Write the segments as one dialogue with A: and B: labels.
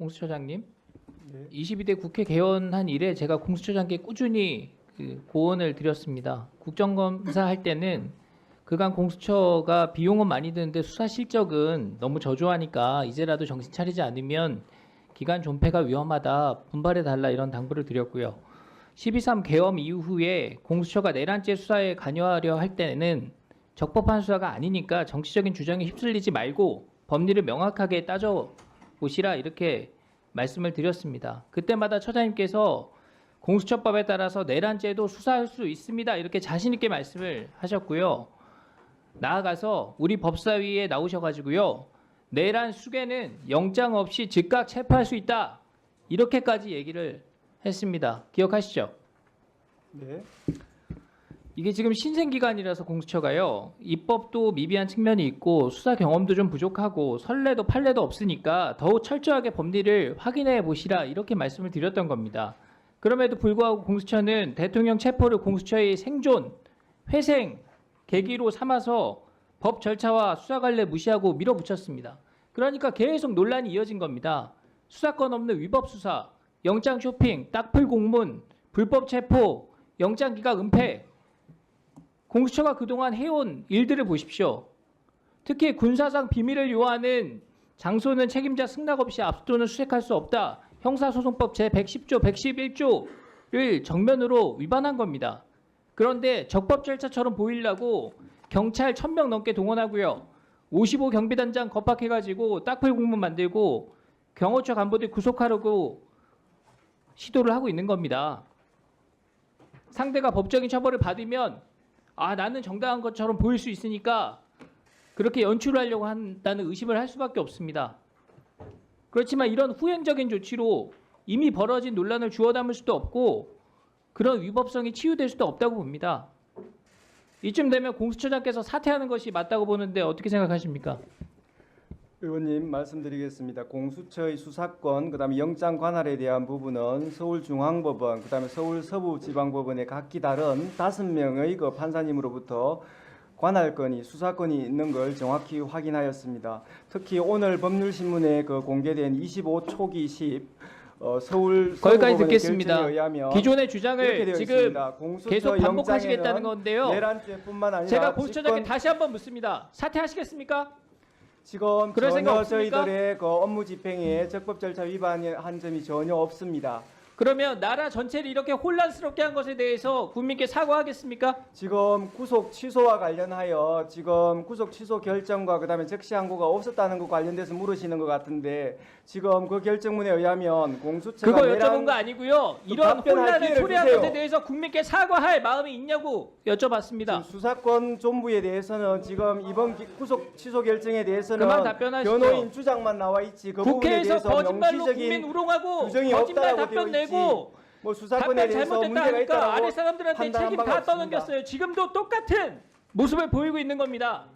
A: 공수처장님.
B: 네.
A: 22대 국회 개원한 이래 제가 공수처장께 꾸준히 고언을 드렸습니다. 국정감사 할 때는 그간 공수처가 비용은 많이 드는데 수사 실적은 너무 저조하니까 이제라도 정신 차리지 않으면 기간 존폐가 위험하다, 분발해달라 이런 당부를 드렸고요. 12.3 계엄 이후에 공수처가 내란죄 수사에 관여하려 할 때는 적법한 수사가 아니니까 정치적인 주장에 휩쓸리지 말고 법리를 명확하게 따져보시라 이렇게 말씀을 드렸습니다. 그때마다 처장님께서 공수처법에 따라서 내란죄도 수사할 수 있습니다. 이렇게 자신 있게 말씀을 하셨고요. 나아가서 우리 법사위에 나오셔가지고요. 내란 수괴는 영장 없이 즉각 체포할 수 있다. 이렇게까지 얘기를 했습니다. 기억하시죠?
B: 네.
A: 이게 지금 신생기관이라서 공수처가요. 입법도 미비한 측면이 있고 수사 경험도 좀 부족하고 선례도 판례도 없으니까 더욱 철저하게 법리를 확인해 보시라 이렇게 말씀을 드렸던 겁니다. 그럼에도 불구하고 공수처는 대통령 체포를 공수처의 생존, 회생, 계기로 삼아서 법 절차와 수사 관례 무시하고 밀어붙였습니다. 그러니까 계속 논란이 이어진 겁니다. 수사권 없는 위법 수사, 영장 쇼핑, 딱풀 공문, 불법 체포, 영장 기각 은폐. 공수처가 그동안 해온 일들을 보십시오. 특히 군사상 비밀을 요하는 장소는 책임자 승낙 없이 압수토는 수색할 수 없다. 형사소송법 제110조, 111조를 정면으로 위반한 겁니다. 그런데 적법 절차처럼 보이려고 경찰 1000명 넘게 동원하고요. 55 경비단장 겁박해가지고 딱풀 공문 만들고 경호처 간부들 구속하려고 시도를 하고 있는 겁니다. 상대가 법적인 처벌을 받으면 나는 정당한 것처럼 보일 수 있으니까 그렇게 연출하려고 한다는 의심을 할 수밖에 없습니다. 그렇지만 이런 후행적인 조치로 이미 벌어진 논란을 주워 담을 수도 없고 그런 위법성이 치유될 수도 없다고 봅니다. 이쯤 되면 공수처장께서 사퇴하는 것이 맞다고 보는데 어떻게 생각하십니까?
B: 의원님 말씀드리겠습니다. 공수처의 수사권, 그다음에 영장 관할에 대한 부분은 서울중앙법원, 그다음에 서울서부지방법원의 각기 다른 5명의 그 판사님으로부터 관할권이 수사권이 있는 걸 정확히 확인하였습니다. 특히 오늘 법률신문에 그 공개된 25초기 10 서울
A: 거기까지
B: 서부법원의
A: 듣겠습니다.
B: 결정에 의하면
A: 기존의
B: 이렇게
A: 주장을
B: 되어
A: 지금
B: 있습니다. 공수처
A: 계속 반복하시겠다는
B: 영장에는
A: 건데요.
B: 내란죄뿐만 아니라
A: 제가 공수처장께
B: 직권-
A: 다시 한번 묻습니다. 사퇴하시겠습니까?
B: 지금
A: 그럴 생각
B: 전혀
A: 없습니까?
B: 저희들의 그 업무 집행에 적법 절차 위반한 점이 전혀 없습니다.
A: 그러면 나라 전체를 이렇게 혼란스럽게 한 것에 대해서 국민께 사과하겠습니까?
B: 지금 구속 취소와 관련하여 지금 구속 취소 결정과 그다음에 적시 항고가 없었다는 것 관련돼서 물으시는 것 같은데 지금 그 결정문에 의하면 공수처가
A: 그거
B: 내란
A: 여쭤본 거 아니고요. 이런
B: 답변할
A: 혼란을
B: 기회를
A: 초래한
B: 주세요.
A: 것에 대해서 국민께 사과할 마음이 있냐고 여쭤봤습니다.
B: 지금 수사권 존부에 대해서는 지금 이번 구속 취소 결정에 대해서는
A: 그만 답변하시죠.
B: 변호인 주장만 나와 있지 그 부분에
A: 국회에서
B: 대해서
A: 거짓말로
B: 명시적인
A: 국민 우롱하고
B: 규정이
A: 거짓말
B: 없다라고
A: 답변
B: 되어 있지.
A: 내고
B: 뭐 수사권에
A: 답변
B: 대해서
A: 잘못됐다
B: 문제가
A: 하니까
B: 있다라고
A: 아래 사람들한테
B: 판단한
A: 책임
B: 바가
A: 다
B: 없습니다.
A: 떠넘겼어요. 지금도 똑같은 모습을 보이고 있는 겁니다.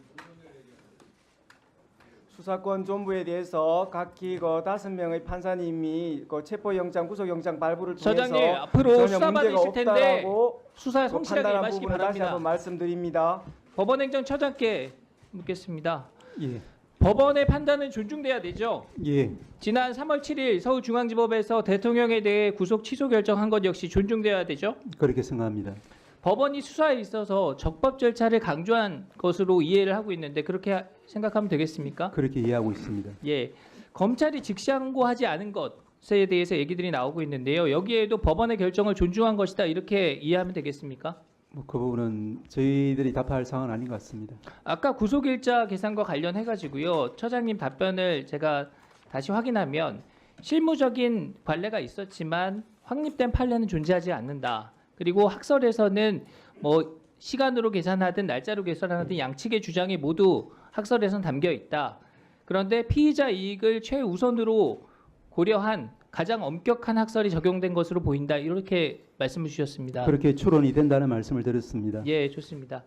B: 수사권 존부에 대해서 각기 그 5명의 판사님이 그 체포영장, 구속영장 발부를 통해서
A: 서장님 앞으로
B: 전혀
A: 수사
B: 문제가
A: 받으실 텐데
B: 없다라고
A: 수사에
B: 그
A: 성실하게
B: 판단한
A: 임하시기
B: 부분을 다시
A: 바랍니다.
B: 한번 말씀드립니다.
A: 법원행정처장께 묻겠습니다.
C: 예,
A: 법원의 판단은 존중돼야 되죠.
C: 예,
A: 지난 3월 7일 서울중앙지법에서 대통령에 대해 구속 취소 결정한 것 역시 존중돼야 되죠.
C: 그렇게 생각합니다.
A: 법원이 수사에 있어서 적법 절차를 강조한 것으로 이해를 하고 있는데 그렇게 생각하면 되겠습니까?
C: 그렇게 이해하고 있습니다.
A: 예, 검찰이 직시항고하지 않은 것에 대해서 얘기들이 나오고 있는데요. 여기에도 법원의 결정을 존중한 것이다 이렇게 이해하면 되겠습니까?
C: 그 부분은 저희들이 답할 사항은 아닌 것 같습니다.
A: 아까 구속일자 계산과 관련해 가지고요. 처장님 답변을 제가 다시 확인하면 실무적인 관례가 있었지만 확립된 판례는 존재하지 않는다. 그리고 학설에서는 뭐 시간으로 계산하든 날짜로 계산하든 양측의 주장이 모두 학설에선 담겨 있다. 그런데 피의자 이익을 최우선으로 고려한 가장 엄격한 학설이 적용된 것으로 보인다. 이렇게 말씀을 주셨습니다.
C: 그렇게 추론이 된다는 말씀을 드렸습니다.
A: 예, 좋습니다.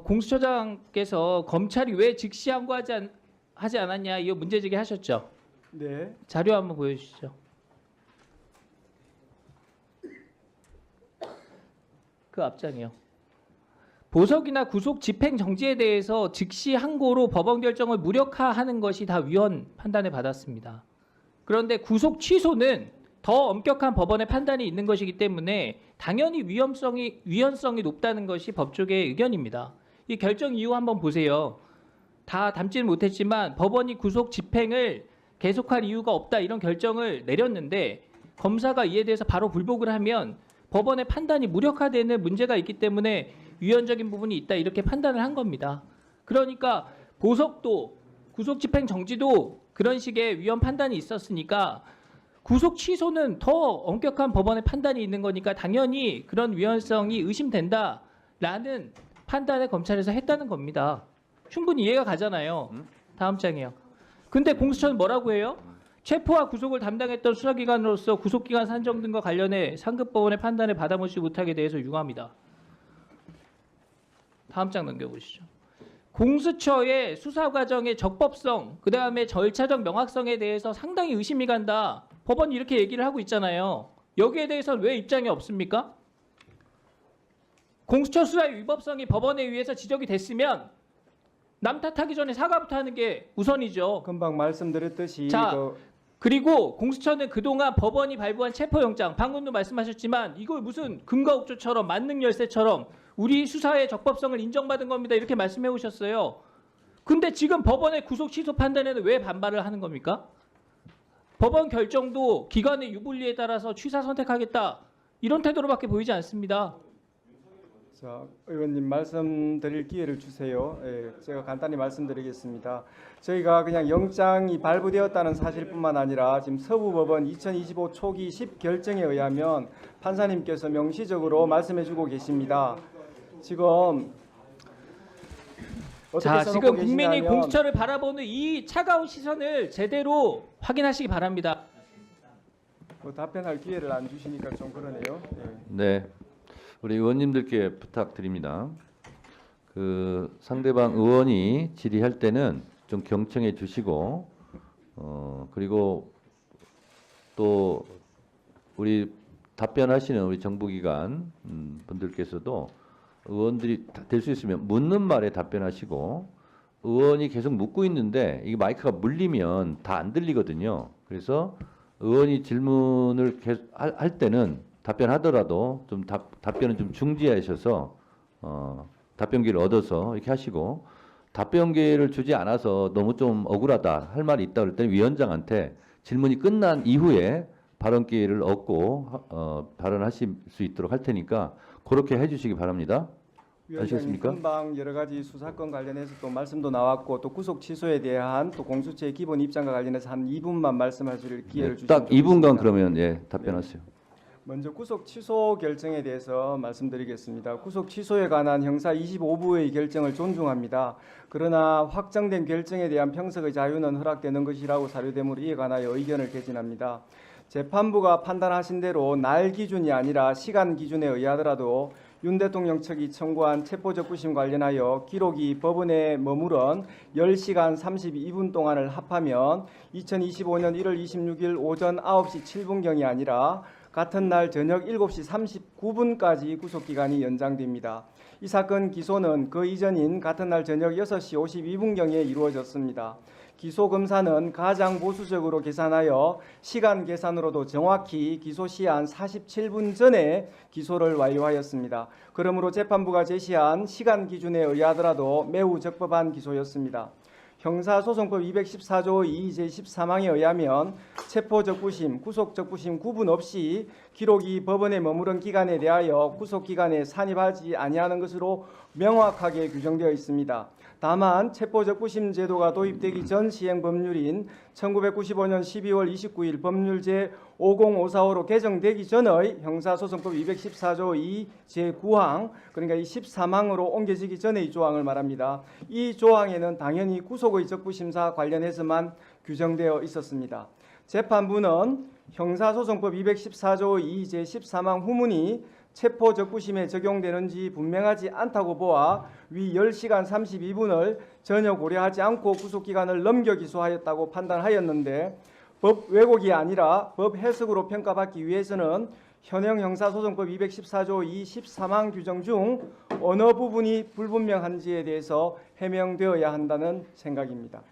A: 공수처장께서 검찰이 왜 하지 않았냐 이거 문제제기 하셨죠.
B: 네.
A: 자료 한번 보여주시죠. 그 앞장이요. 보석이나 구속 집행 정지에 대해서 즉시 항고로 법원 결정을 무력화하는 것이 다 위헌 판단을 받았습니다. 그런데 구속 취소는 더 엄격한 법원의 판단이 있는 것이기 때문에 당연히 위헌성이 높다는 것이 법조계의 의견입니다. 이 결정 이유 한번 보세요. 다 담지는 못했지만 법원이 구속 집행을 계속할 이유가 없다 이런 결정을 내렸는데 검사가 이에 대해서 바로 불복을 하면 법원의 판단이 무력화되는 문제가 있기 때문에 위헌적인 부분이 있다 이렇게 판단을 한 겁니다. 그러니까 보석도 구속 집행 정지도 그런 식의 위헌 판단이 있었으니까 구속 취소는 더 엄격한 법원의 판단이 있는 거니까 당연히 그런 위헌성이 의심된다라는 판단을 검찰에서 했다는 겁니다. 충분히 이해가 가잖아요. 다음 장이요. 근데 공수처는 뭐라고 해요? 체포와 구속을 담당했던 수사기관으로서 구속기관 산정 등과 관련해 상급법원의 판단을 받아보지 못하게 대해서 유감이다. 다음 장 넘겨보시죠. 공수처의 수사 과정의 적법성, 그 다음에 절차적 명확성에 대해서 상당히 의심이 간다. 법원이 이렇게 얘기를 하고 있잖아요. 여기에 대해서는 왜 입장이 없습니까? 공수처 수사의 위법성이 법원에 의해서 지적이 됐으면 남 탓하기 전에 사과부터 하는 게 우선이죠.
B: 금방 말씀드렸듯이
A: 자, 그리고 공수처는 그동안 법원이 발부한 체포영장, 방금도 말씀하셨지만 이거 무슨 금가옥조처럼 만능열쇠처럼 우리 수사의 적법성을 인정받은 겁니다. 이렇게 말씀해 오셨어요. 근데 지금 법원의 구속 취소 판단에는 왜 반발을 하는 겁니까? 법원 결정도 기관의 유불리에 따라서 취사 선택하겠다. 이런 태도로밖에 보이지 않습니다.
B: 자, 의원님 말씀드릴 기회를 주세요. 예, 제가 간단히 말씀드리겠습니다. 저희가 그냥 영장이 발부되었다는 사실뿐만 아니라 지금 서부법원 2025 초기 10결정에 의하면 판사님께서 명시적으로 말씀해주고 계십니다. 지금
A: 자,
B: 어떻게
A: 지금 국민이
B: 계시냐면
A: 공수처를 바라보는 이 차가운 시선을 제대로 확인하시기 바랍니다.
B: 뭐 답변할 기회를 안 주시니까 좀 그러네요. 예.
D: 네, 우리 의원님들께 부탁드립니다. 그 상대방 의원이 질의할 때는 좀 경청해 주시고, 그리고 또 우리 답변하시는 우리 정부기관 분들께서도 의원들이 될 수 있으면 묻는 말에 답변하시고, 의원이 계속 묻고 있는데 이게 마이크가 물리면 다 안 들리거든요. 그래서 의원이 질문을 계속 할 때는 답변하더라도 좀 답변은 좀 중지하셔서 답변 기회를 얻어서 이렇게 하시고, 답변 기회를 주지 않아서 너무 좀 억울하다 할 말이 있다 그럴 때는 위원장한테 질문이 끝난 이후에 발언 기회를 얻고 발언하실 수 있도록 할 테니까 그렇게 해주시기 바랍니다.
B: 위원장님
D: 아시겠습니까?
B: 금방 여러 가지 수사권 관련해서 또 말씀도 나왔고 또 구속 취소에 대한 또 공수처의 기본 입장과 관련해서 한 2분만 말씀하실 기회를 주시면
D: 딱 2분간
B: 좋겠습니다.
D: 그러면 예 답변하세요.
B: 먼저 구속 취소 결정에 대해서 말씀드리겠습니다. 구속 취소에 관한 형사 25부의 결정을 존중합니다. 그러나 확정된 결정에 대한 평석의 자유는 허락되는 것이라고 사료되므로 이에 관하여 의견을 개진합니다. 재판부가 판단하신 대로 날 기준이 아니라 시간 기준에 의하더라도 윤 대통령 측이 청구한 체포적부심 관련하여 기록이 법원에 머무른 10시간 32분 동안을 합하면 2025년 1월 26일 오전 9시 7분경이 아니라 같은 날 저녁 7시 39분까지 구속기간이 연장됩니다. 이 사건 기소는 그 이전인 같은 날 저녁 6시 52분경에 이루어졌습니다. 기소검사는 가장 보수적으로 계산하여 시간 계산으로도 정확히 기소 시한 47분 전에 기소를 완료하였습니다. 그러므로 재판부가 제시한 시간 기준에 의하더라도 매우 적법한 기소였습니다. 형사소송법 214조 2 제13항에 의하면 체포적부심, 구속적부심 구분 없이 기록이 법원에 머무른 기간에 대하여 구속기간에 산입하지 아니하는 것으로 명확하게 규정되어 있습니다. 다만 체포적부심 제도가 도입되기 전 시행 법률인 1995년 12월 29일 법률 제50545로 개정되기 전의 형사소송법 214조 2 제9항 그러니까 이 13항으로 옮겨지기 전의 이 조항을 말합니다. 이 조항에는 당연히 구속의 적부심사 관련해서만 규정되어 있었습니다. 재판부는 형사소송법 214조 2 제13항 후문이 체포적부심에 적용되는지 분명하지 않다고 보아 위 10시간 32분을 전혀 고려하지 않고 구속기간을 넘겨 기소하였다고 판단하였는데 법 왜곡이 아니라 법 해석으로 평가받기 위해서는 현행 형사소송법 214조 23항 규정 중 어느 부분이 불분명한지에 대해서 해명되어야 한다는 생각입니다.